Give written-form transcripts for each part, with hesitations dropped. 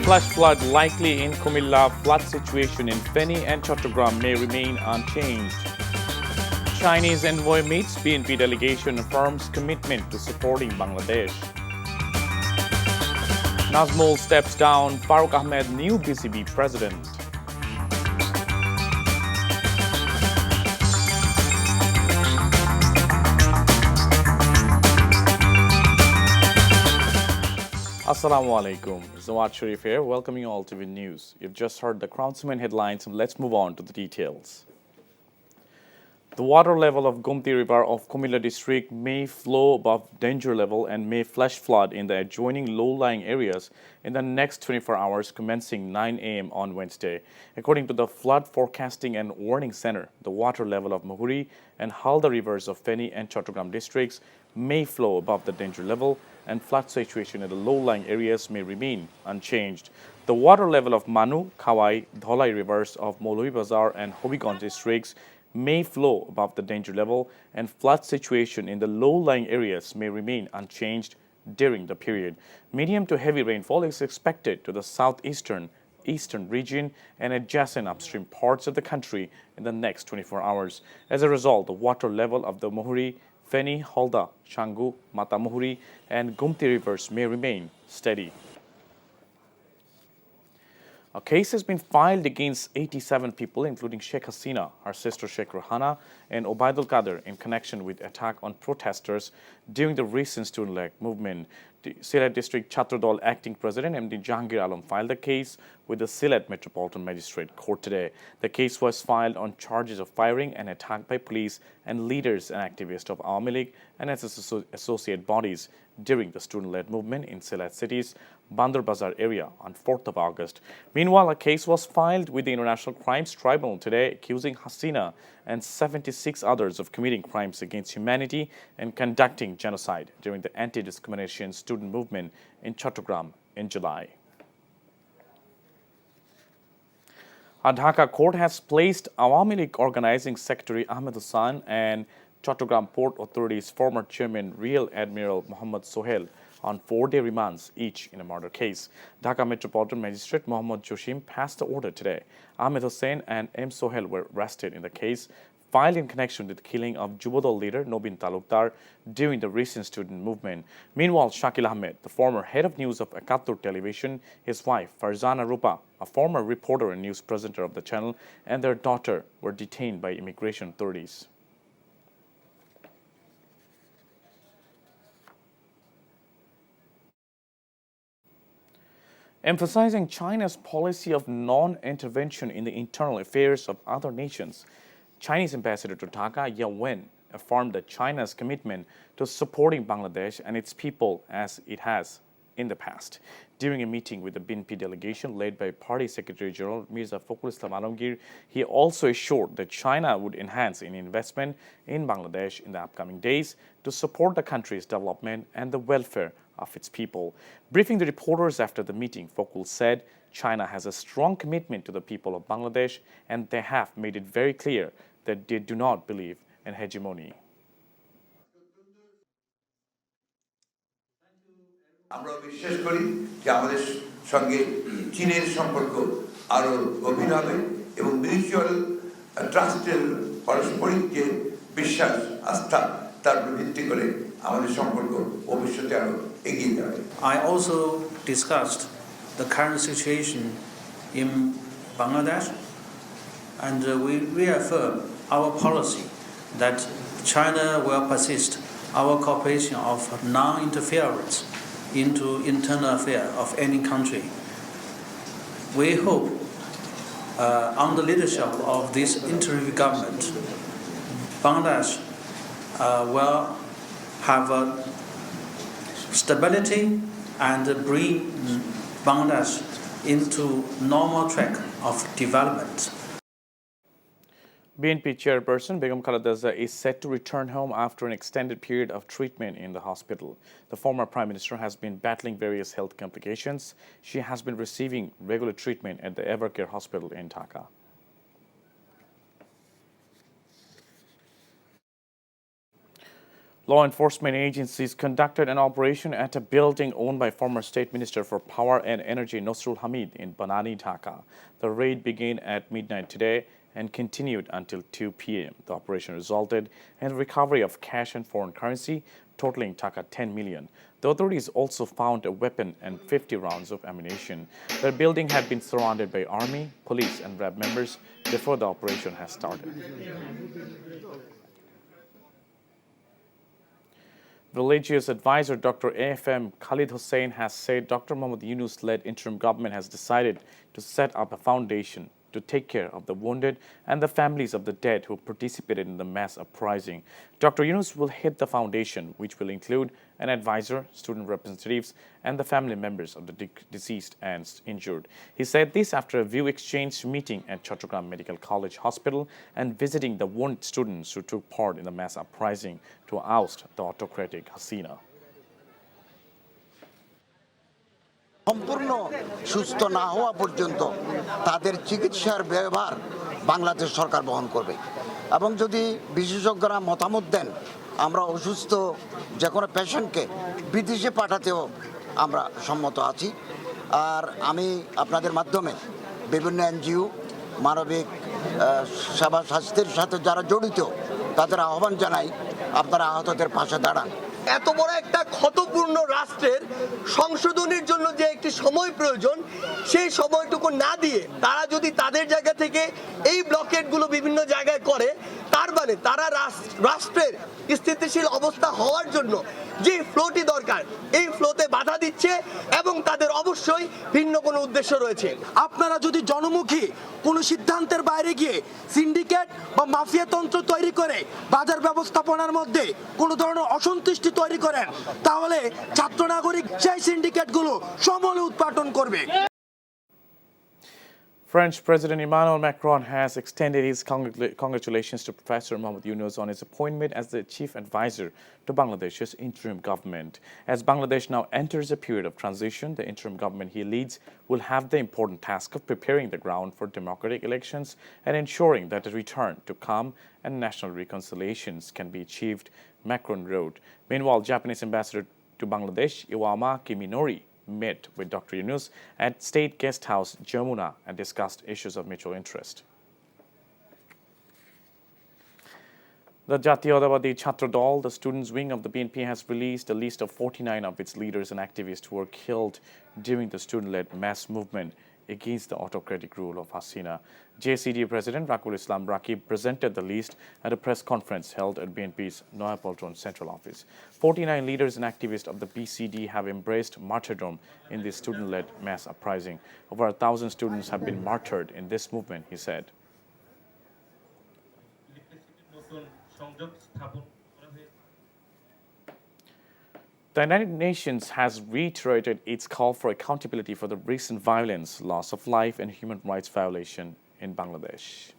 Flash flood likely in Kumilla. Flood situation in Feni and Chattogram may remain unchanged. Chinese envoy meets BNP delegation, affirms commitment to supporting Bangladesh. Nazmul steps down, Farooq Ahmed new BCB president. Assalamu alaikum. Zawad Sharif here, welcoming you all to the news. You've just heard the Crown's main headlines, and let's move on to the details. The water level of Gomti River of Kumilla district may flow above danger level and may flash flood in the adjoining low-lying areas in the next 24 hours commencing 9 a.m. on Wednesday. According to the Flood Forecasting and Warning Center, the water level of Muhuri and Halda rivers of Feni and Chattogram districts may flow above the danger level and flood situation in the low-lying areas may remain unchanged. The water level of Manu, Khawai, Dholai rivers of Moloi Bazar and Hobbiganj districts may flow above the danger level and flood situation in the low-lying areas may remain unchanged during the period. Medium to heavy rainfall is expected to the southeastern, eastern region and adjacent upstream parts of the country in the next 24 hours. As a result, the water level of the Muhuri, Feni, Halda, Shangu, Mata Muhuri and Gomti rivers may remain steady. A case has been filed against 87 people, including Sheikh Hasina, her sister Sheikh Rohana, and Obaidul Qadir in connection with attack on protesters during the recent student-led movement. The Sylhet District Chhatro Dal Acting President MD Jahangir Alam filed the case with the Sylhet Metropolitan Magistrate Court today. The case was filed on charges of firing and attack by police and leaders and activists of Awami League and its associate bodies during the student-led movement in Sylhet City's Bandar Bazar area on 4th of August. Meanwhile, a case was filed with the International Crimes Tribunal today accusing Hasina and 76 others of committing crimes against humanity and conducting genocide during the anti-discrimination student movement in Chattogram in July. A Dhaka court has placed Awami League Organizing Secretary Ahmed Hussain and Chattogram Port Authority's former chairman Rear Admiral Mohammad Sohail on 4-day remands each in a murder case. Dhaka Metropolitan Magistrate Mohammad Joshim passed the order today. Ahmed Hussain and M. Sohail were arrested in the case filed in connection with the killing of Jubodal leader Nobin Talukdar during the recent student movement. Meanwhile, Shakil Ahmed, the former head of news of Ekattur Television, his wife Farzana Rupa, a former reporter and news presenter of the channel, and their daughter were detained by immigration authorities. Emphasizing China's policy of non-intervention in the internal affairs of other nations, Chinese Ambassador to Dhaka, Yao Wen, affirmed that China's commitment to supporting Bangladesh and its people as it has in the past. During a meeting with the BNP delegation led by Party Secretary General Mirza Fakhrul Islam Alamgir, he also assured that China would enhance its investment in Bangladesh in the upcoming days to support the country's development and the welfare of its people. Briefing the reporters after the meeting, Fakhrul said China has a strong commitment to the people of Bangladesh and they have made it very clear that they do not believe in hegemony. আমরা বিশ্বাস করি যে আমাদের সঙ্গে চীনের সম্পর্ক আরো গভীর হবে এবং মিউচুয়াল ট্রাস্টের পারস্পরিক যে বিশ্বাস আস্থা তার উপর ভিত্তি করে আমাদের সম্পর্ক ভবিষ্যতে আরো এগিয়ে যাবে। I also discussed the current situation in Bangladesh and we reaffirm our policy that China will persist our cooperation of non-interference into internal affairs of any country. We hope on the leadership of this interim government, Bangladesh will have stability and bring Bangladesh into normal track of development. BNP chairperson Begum Khaleda Zia is set to return home after an extended period of treatment in the hospital. The former Prime Minister has been battling various health complications. She has been receiving regular treatment at the Evercare Hospital in Dhaka. Law enforcement agencies conducted an operation at a building owned by former State Minister for Power and Energy Nosul Hamid in Banani, Dhaka. The raid began at midnight today and continued until 2 p.m. The operation resulted in the recovery of cash and foreign currency totaling Taka 10 million. The authorities also found a weapon and 50 rounds of ammunition. The building had been surrounded by army, police and RAB members before the operation has started. Religious advisor Dr. AFM Khalid Hussain has said Dr. Mohammad Yunus-led interim government has decided to set up a foundation to take care of the wounded and the families of the dead who participated in the mass uprising. Dr. Yunus will head the foundation, which will include an advisor, student representatives, and the family members of the deceased and injured. He said this after a view exchange meeting at Chattogram Medical College Hospital and visiting the wounded students who took part in the mass uprising to oust the autocratic Hasina. সম্পূর্ণ সুস্থ না হওয়া পর্যন্ত তাদের চিকিৎসার ব্যয়ভার বাংলাদেশ সরকার বহন করবে এবং যদি বিশেষজ্ঞরা মতামত দেন আমরা অসুস্থ যে কোনো পেশেন্টকে বিদেশে পাঠাতেও আমরা সম্মত আছি আর আমি আপনাদের মাধ্যমে বিভিন্ন এনজিও মানবিক সেবা স্বাস্থ্যের সাথে যারা জড়িত তাদের আহ্বান জানাই আপনারা আহতদের পাশে দাঁড়ান এত বড় একটা ক্ষতপূর্ণ রাষ্ট্রের সংশোধনের জন্য যে একটি সময় প্রয়োজন সেই সময়টুকু না দিয়ে তারা যদি তাদের জায়গা থেকে এই ব্লকেটগুলো বিভিন্ন জায়গায় করে তার মানে তারা রাষ্ট্রের স্থিতিশীল অবস্থা হওয়ার জন্য যে ফ্লোটি দরকার এই ফ্লোতে বাধা দিচ্ছে এবং তাদের অবশ্যই ভিন্ন কোনো উদ্দেশ্য রয়েছে আপনারা যদি জনমুখী কোনো সিদ্ধান্তের বাইরে গিয়ে সিন্ডিকেট বা মাফিয়া তন্ত্র তৈরি করে বাজার ব্যবস্থাপনার মধ্যে কোনো ধরনের অসন্তুষ্টি তৈরি করেন তাহলে ছাত্র নাগরিক সেই সিন্ডিকেটগুলো সমূলে উৎপাদন করবে French President Emmanuel Macron has extended his congratulations to Professor Mohammad Yunus on his appointment as the chief advisor to Bangladesh's interim government. As Bangladesh now enters a period of transition, the interim government he leads will have the important task of preparing the ground for democratic elections and ensuring that a return to calm and national reconciliations can be achieved, Macron wrote. Meanwhile, Japanese ambassador to Bangladesh, Awami Kiminori, met with Dr. Yunus at State Guest House, Jamuna, and discussed issues of mutual interest. The Jatiyodawadi Chhatra Dal, the students' wing of the BNP, has released a list of 49 of its leaders and activists who were killed during the student-led mass movement against the autocratic rule of Hasina. JCD President Rakul Islam Rakib presented the list at a press conference held at BNP's Noyapolton Central Office. 49 leaders and activists of the BCD have embraced martyrdom in this student-led mass uprising. Over 1,000 students have been martyred in this movement, he said. The United Nations has reiterated its call for accountability for the recent violence, loss of life, and human rights violation in Bangladesh.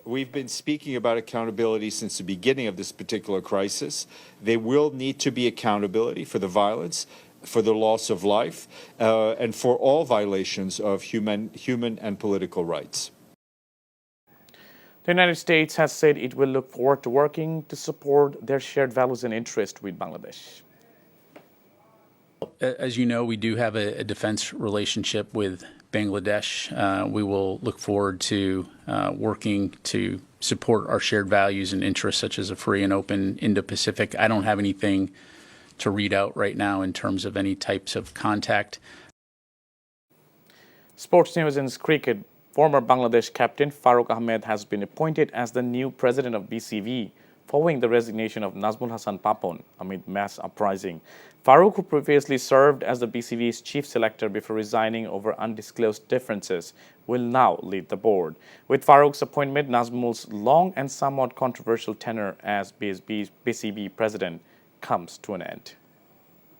We've been speaking about accountability since the beginning of this particular crisis. There will need to be accountability for the violence, for the loss of life, and for all violations of human and political rights. The United States has said it will look forward to working to support their shared values and interests with Bangladesh. As you know, we do have a defense relationship with Bangladesh. We will look forward to working to support our shared values and interests, such as a free and open Indo-Pacific. I don't have anything to read out right now in terms of any types of contact. Sports news in cricket. Former Bangladesh captain Farooq Ahmed has been appointed as the new president of BCV following the resignation of Nazmul Hasan Papon amid mass uprising. Farooq, who previously served as the BCV's chief selector before resigning over undisclosed differences, will now lead the board. With Farooq's appointment, Nazmul's long and somewhat controversial tenure as BCV president comes to an end.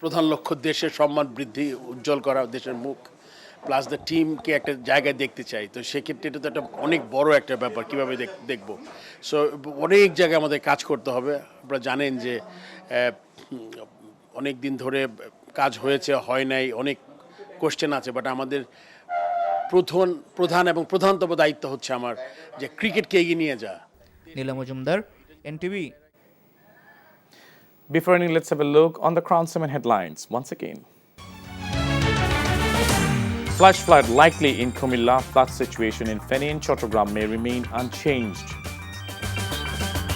প্রধান লক্ষ্য দেশের সম্মান বৃদ্ধি উজ্জ্বল করা দেশের মুখ plus the টিমকে একটা জায়গায় দেখতে চাই তো সেক্ষেত্রে এটা তো একটা অনেক বড় একটা ব্যাপার কীভাবে দেখব সো অনেক জায়গায় আমাদের কাজ করতে হবে আপনারা জানেন যে অনেক দিন ধরে কাজ হয়েছে হয় নাই অনেক কোশ্চেন আছে বাট আমাদের প্রধান এবং প্রধানতম দায়িত্ব হচ্ছে আমার যে ক্রিকেটকে এগিয়ে নিয়ে যাওয়া নীলা Majumdar NTV Before ending, let's have a look on the Crown 7 headlines once again. Flash flood likely in Kumilla. Flood situation in Feni and Chattogram may remain unchanged.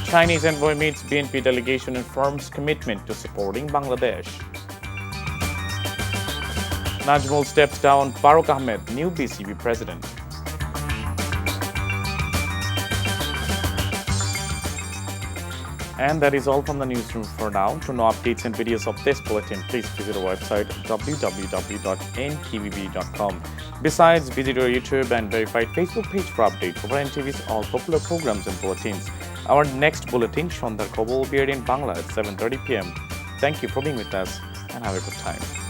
Chinese envoy meets BNP delegation and firms commitment to supporting Bangladesh. Najmul steps down, Farooq Ahmed, new BCB president. And that is all from the newsroom for now. To know updates and videos of this bulletin, please visit our website www.ntvb.com. Besides, visit our YouTube and verified Facebook page for updates over NTV's all popular programs and bulletins. Our next bulletin, Shondar Kobo, will be aired in Bangla at 7:30 p.m. Thank you for being with us and have a good time.